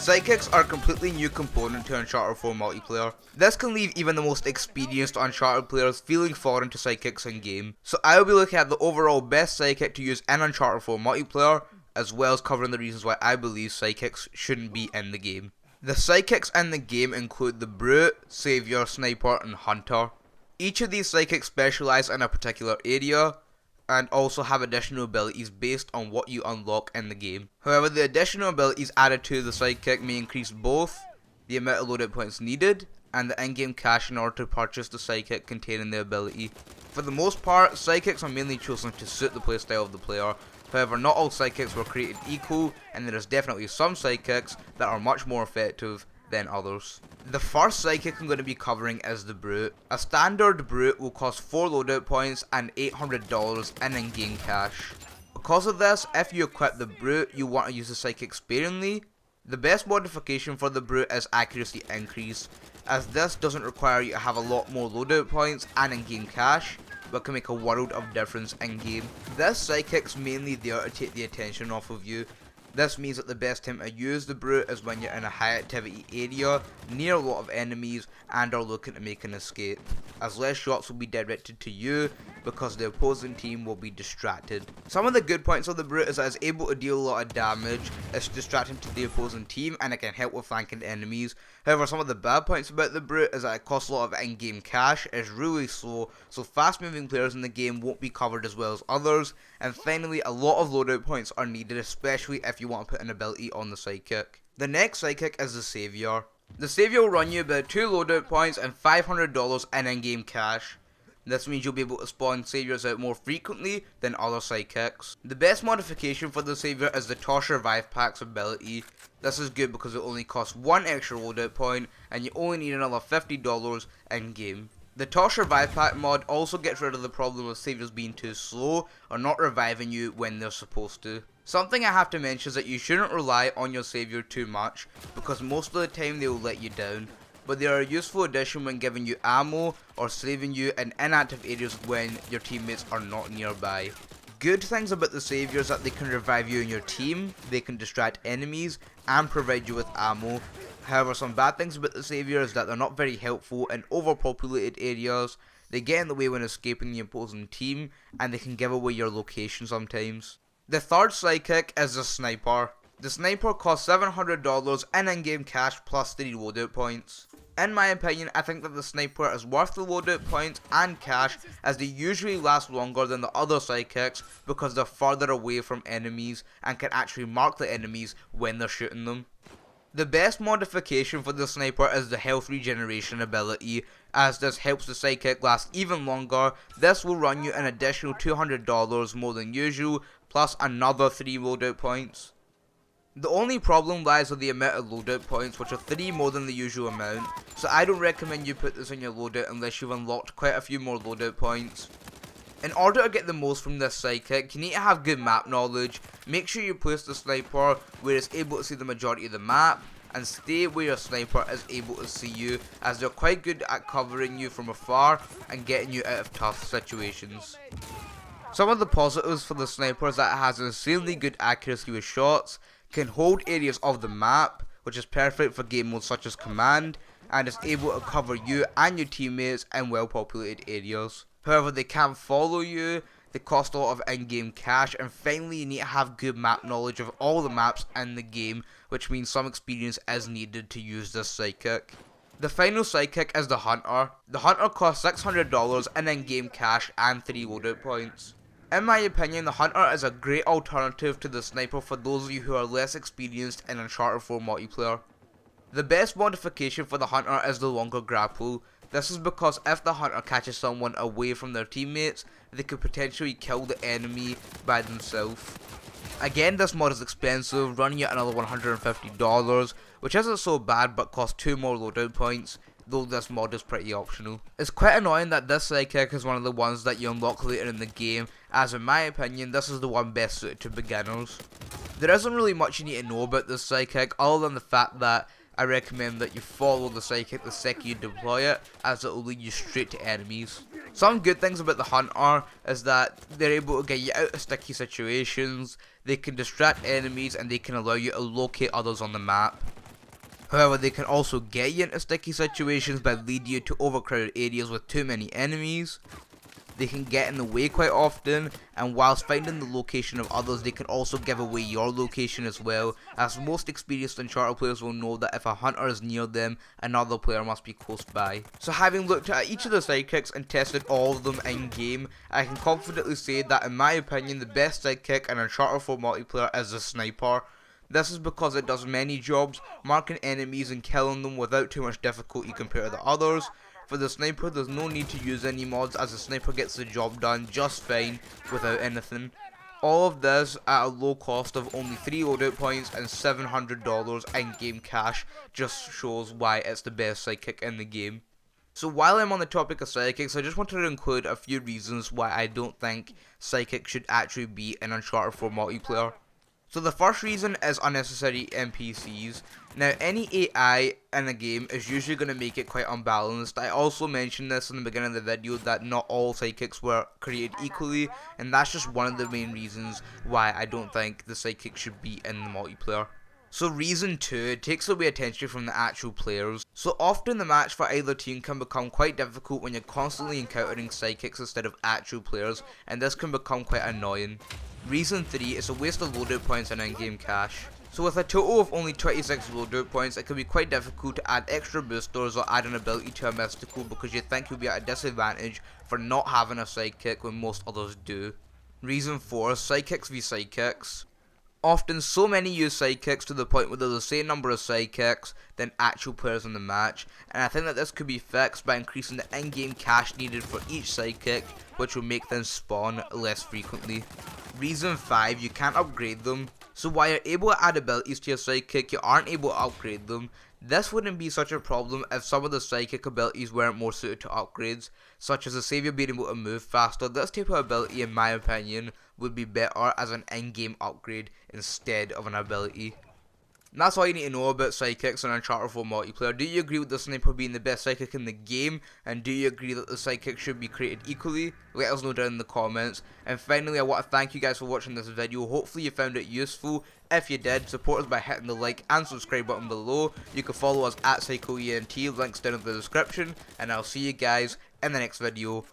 Sidekicks are a completely new component to Uncharted 4 multiplayer. This can leave even the most experienced Uncharted players feeling foreign to Sidekicks in game. So I will be looking at the overall best Sidekick to use in Uncharted 4 multiplayer, as well as covering the reasons why I believe Sidekicks shouldn't be in the game. The Sidekicks in the game include the Brute, Saviour, Sniper, and Hunter. Each of these Sidekicks specialise in a particular area, and also have additional abilities based on what you unlock in the game. However, the additional abilities added to the Sidekick may increase both the amount of loadout points needed and the in-game cash in order to purchase the Sidekick containing the ability. For the most part, Sidekicks are mainly chosen to suit the playstyle of the player. However, not all Sidekicks were created equal, and there is definitely some Sidekicks that are much more effective than others. The first Sidekick I'm going to be covering is the Brute. A standard Brute will cost 4 loadout points and $800 in-game cash. Because of this, if you equip the Brute, you want to use the Sidekick sparingly. The best modification for the Brute is accuracy increase, as this doesn't require you to have a lot more loadout points and in-game cash, but can make a world of difference in-game. This Sidekick's mainly there to take the attention off of you. This means that the best time to use the Brute is when you're in a high activity area, near a lot of enemies, and are looking to make an escape, as less shots will be directed to you because the opposing team will be distracted. Some of the good points of the Brute is that it's able to deal a lot of damage, it's distracting to the opposing team, and it can help with flanking enemies. However, some of the bad points about the Brute is that it costs a lot of in-game cash, is really slow, so fast moving players in the game won't be covered as well as others, and finally a lot of loadout points are needed, especially if you want to put an ability on the Sidekick. The next Sidekick is the Saviour. The Saviour will run you about 2 loadout points and $500 in-game cash. This means you'll be able to spawn Saviours out more frequently than other Sidekicks. The best modification for the Saviour is the Toss Revive Pack's ability. This is good because it only costs 1 extra loadout point and you only need another $50 in game. The Toss Revive Pack mod also gets rid of the problem of Saviours being too slow or not reviving you when they're supposed to. Something I have to mention is that you shouldn't rely on your Saviour too much, because most of the time they will let you down, but they are a useful addition when giving you ammo or saving you in inactive areas when your teammates are not nearby. Good things about the Saviour is that they can revive you and your team, they can distract enemies, and provide you with ammo. However, some bad things about the Saviour is that they're not very helpful in overpopulated areas, they get in the way when escaping the opposing team, and they can give away your location sometimes. The third Sidekick is the Sniper. The Sniper costs $700 in-game cash plus 3 loadout points. In my opinion, I think that the Sniper is worth the loadout points and cash, as they usually last longer than the other Sidekicks because they're further away from enemies and can actually mark the enemies when they're shooting them. The best modification for the Sniper is the health regeneration ability, as this helps the Sidekick last even longer. This will run you an additional $200 more than usual, plus another 3 loadout points. The only problem lies with the amount of loadout points, which are 3 more than the usual amount, so I don't recommend you put this in your loadout unless you've unlocked quite a few more loadout points. In order to get the most from this Sidekick, you need to have good map knowledge. Make sure you place the Sniper where it's able to see the majority of the map, and stay where your Sniper is able to see you, as they're quite good at covering you from afar and getting you out of tough situations. Some of the positives for the Sniper is that it has insanely good accuracy with shots, can hold areas of the map, which is perfect for game modes such as Command, and is able to cover you and your teammates in well populated areas. However, they can't follow you, they cost a lot of in-game cash, and finally you need to have good map knowledge of all the maps in the game, which means some experience is needed to use this Sidekick. The final Sidekick is the Hunter. The Hunter costs $600 in-game cash and 3 loadout points. In my opinion, the Hunter is a great alternative to the Sniper for those of you who are less experienced in Uncharted 4 multiplayer. The best modification for the Hunter is the longer grapple. This is because if the Hunter catches someone away from their teammates, they could potentially kill the enemy by themselves. Again, this mod is expensive, running you another $150, which isn't so bad but costs 2 more loadout points, though this mod is pretty optional. It's quite annoying that this Sidekick is one of the ones that you unlock later in the game, as in my opinion this is the one best suited to beginners. There isn't really much you need to know about this Sidekick other than the fact that I recommend that you follow the Sidekick the second you deploy it, as it will lead you straight to enemies. Some good things about the Hunter is that they're able to get you out of sticky situations, they can distract enemies, and they can allow you to locate others on the map. However, they can also get you into sticky situations by leading you to overcrowded areas with too many enemies. They can get in the way quite often, and whilst finding the location of others, they can also give away your location as well, as most experienced Uncharted players will know that if a hunter is near them, another player must be close by. So having looked at each of the sidekicks and tested all of them in game, I can confidently say that in my opinion the best sidekick in Uncharted 4 multiplayer is the sniper. This is because it does many jobs, marking enemies and killing them without too much difficulty compared to the others. For the sniper, there's no need to use any mods, as the sniper gets the job done just fine without anything. All of this at a low cost of only 3 loadout points and $700 in-game cash just shows why it's the best sidekick in the game. So while I'm on the topic of sidekicks, I just wanted to include a few reasons why I don't think sidekicks should actually be in Uncharted 4 multiplayer. So the first reason is unnecessary NPCs. Now any AI in a game is usually going to make it quite unbalanced. I also mentioned this in the beginning of the video that not all sidekicks were created equally, and that's just one of the main reasons why I don't think the sidekick should be in the multiplayer. So reason 2, it takes away attention from the actual players. So often the match for either team can become quite difficult when you're constantly encountering sidekicks instead of actual players, and this can become quite annoying. Reason 3 is a waste of loadout points and in-game cash. So with a total of only 26 loadout points, it can be quite difficult to add extra boosters or add an ability to a mystical because you think you'll be at a disadvantage for not having a sidekick when most others do. Reason 4, sidekicks v sidekicks. Often so many use sidekicks to the point where there's the same number of sidekicks than actual players in the match, and I think that this could be fixed by increasing the in-game cash needed for each sidekick, which will make them spawn less frequently. Reason 5, you can't upgrade them. So while you're able to add abilities to your sidekick, you aren't able to upgrade them. This wouldn't be such a problem if some of the sidekick abilities weren't more suited to upgrades, such as the Saviour being able to move faster. This type of ability, in my opinion, would be better as an in-game upgrade instead of an ability. And that's all you need to know about sidekicks in Uncharted 4 multiplayer. Do you agree with the sniper being the best sidekick in the game? And do you agree that the sidekick should be created equally? Let us know down in the comments. And finally, I want to thank you guys for watching this video. Hopefully you found it useful. If you did, support us by hitting the like and subscribe button below. You can follow us at PsychoENT, links down in the description. And I'll see you guys in the next video.